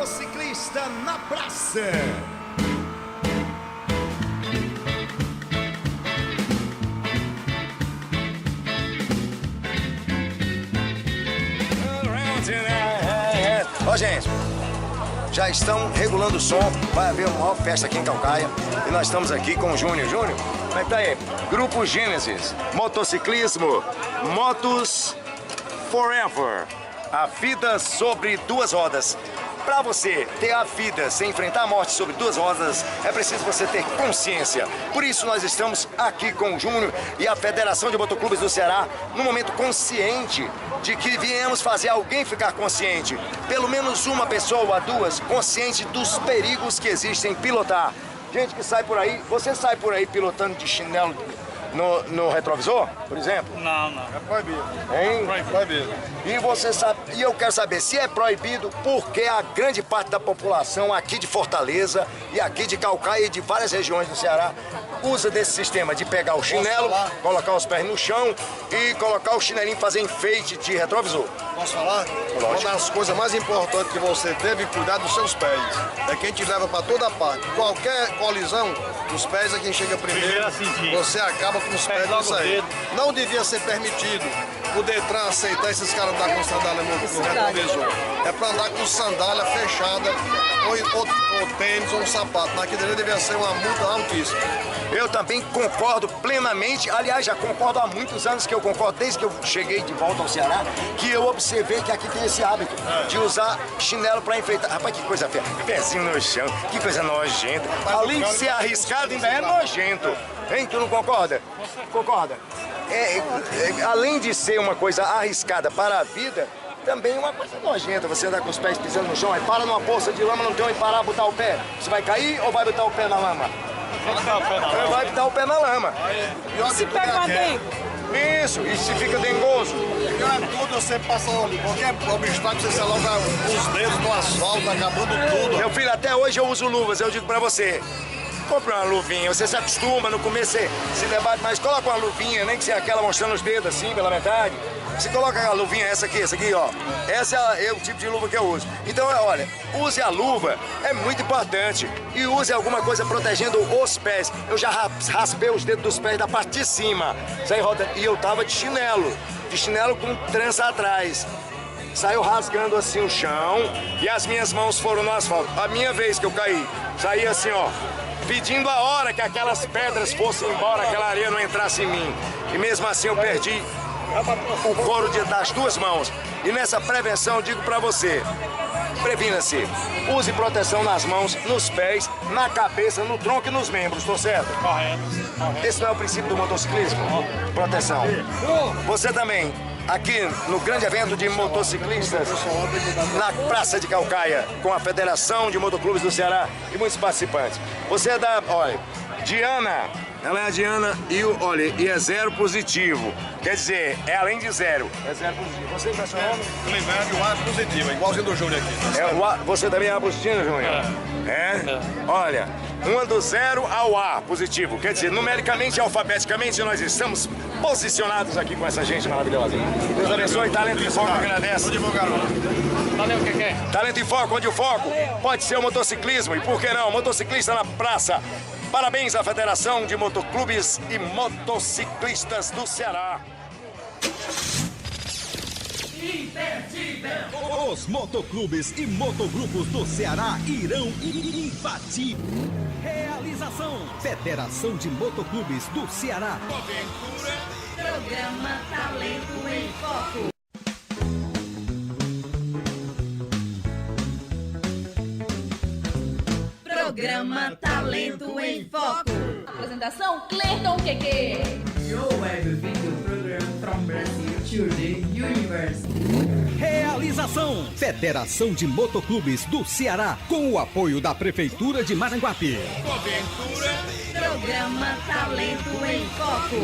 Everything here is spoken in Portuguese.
motociclista na praça. Ó, gente, já estão regulando o som. Vai haver uma maior festa aqui em Caucaia. E nós estamos aqui com o Júnior. Júnior, como é que tá aí? Grupo Gênesis, motociclismo, Motos Forever. A vida sobre duas rodas. Para você ter a vida sem enfrentar a morte sobre duas rodas, é preciso você ter consciência. Por isso nós estamos aqui com o Júnior e a Federação de Motoclubes do Ceará, num momento consciente de que viemos fazer alguém ficar consciente. Pelo menos uma pessoa ou duas consciente dos perigos que existem em pilotar. Gente que sai por aí, você sai por aí pilotando de chinelo no retrovisor, por exemplo? Não. É proibido. Hein? Proibido. E você sabe, e eu quero saber se é proibido, porque a grande parte da população aqui de Fortaleza e aqui de Caucaia e de várias regiões do Ceará usa desse sistema de pegar o chinelo, colocar os pés no chão e colocar o chinelinho e fazer enfeite de retrovisor. Posso falar? Uma das coisas mais importantes que você deve cuidar dos seus pés. É quem te leva para toda parte. Qualquer colisão, os pés é quem chega primeiro. Você acaba com os pés disso aí. Não devia ser permitido o Detran aceitar esses caras andar com sandália no retrovisor. É para andar com sandália fechada ou tênis ou um sapato. Naquilo ali devia ser uma multa altíssima. Eu também concordo plenamente, aliás, já concordo há muitos anos que eu concordo, desde que eu cheguei de volta ao Ceará, que eu observei que aqui tem esse hábito de usar chinelo para enfeitar. Rapaz, que coisa feia, pezinho no chão, que coisa nojenta. Além de ser arriscado, ainda é nojento. Hein, tu não concorda? Concorda? Além de ser uma coisa arriscada para a vida, também é uma coisa nojenta, você andar com os pés pisando no chão, aí para numa poça de lama, não tem onde parar, botar o pé. Você vai cair ou vai botar o pé na lama? Vai botar o pé na lama. E se pega uma dengue? Isso, e se fica dengoso. Pior é tudo, você passa qualquer obstáculo, você coloca os dedos no asfalto, acabando tudo. Meu filho, até hoje eu uso luvas, eu digo pra você. Compre uma luvinha, você se acostuma, no começo você se debate, mas coloca uma luvinha, nem que seja aquela mostrando os dedos assim, pela metade. Você coloca a luvinha, essa aqui, ó. Essa é o tipo de luva que eu uso. Então, olha, use a luva, é muito importante. E use alguma coisa protegendo os pés. Eu já raspei os dedos dos pés da parte de cima. Saí rodando. E eu tava de chinelo com trança atrás. Saiu rasgando assim o chão e as minhas mãos foram no asfalto. A minha vez que eu caí, saí assim, ó, pedindo a hora que aquelas pedras fossem embora, aquela areia não entrasse em mim. E mesmo assim eu perdi o couro das duas mãos. E nessa prevenção eu digo pra você, previna-se, use proteção nas mãos, nos pés, na cabeça, no tronco e nos membros, tô certo? Correto. Esse não é o princípio do motociclismo? Proteção. Você também, aqui no grande evento de motociclistas, na Praça de Caucaia, com a Federação de Motoclubes do Ceará e muitos participantes. Você é da, olha, Diana, ela é a Diana e é zero positivo. Quer dizer, é além de zero. É zero positivo. Você qual é o seu nome? Clivério e o ar positivo, igualzinho do Júnior aqui. Você também é Agostinho, Júnior? É? Olha, uma do zero ao A positivo. Quer dizer, numericamente e alfabeticamente nós estamos posicionados aqui com essa gente maravilhosa. Deus abençoe, Talento em Foco, agradece. Valeu, que é? Talento em Foco, onde o foco pode ser o motociclismo. E por que não? Motociclista na praça. Parabéns à Federação de Motoclubes e Motociclistas do Ceará. Imperdível. Os motoclubes e motogrupos do Ceará irão invadir. Realização: Federação de Motoclubes do Ceará. Programa Talento em Foco. Programa Talento em Foco. Apresentação: Cleiton Queque. You're bem-vindo ao programa From Brazil to the Universe. Realização: Federação de Motoclubes do Ceará, com o apoio da Prefeitura de Maranguape. Programa Talento em Foco.